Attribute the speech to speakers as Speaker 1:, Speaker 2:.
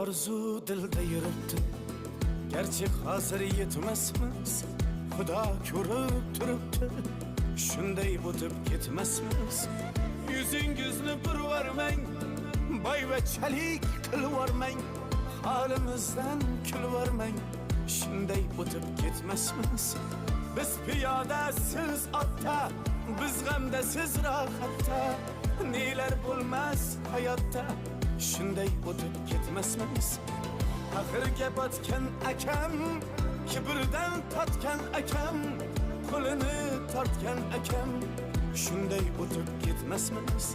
Speaker 1: Arzu dilda yuribdi, gerçi hozir yetmasmiz. Xudo ko'rib turibdi, shunday o'tib ketmasmiz. Yuzingizni burvarmang, boyvachalik qilvormang, holimizdan kulvormang, shunday o'tib ketmasmiz. Biz piyoda, siz otda, biz g'amda, siz rohatda, nelar bo'lmas hayotda, shunday o'tib ketmasmiz. Axirga botgan akam, kibrdan totgan akam, qo'lini tortgan akam, shunday o'tib ketmasmiz.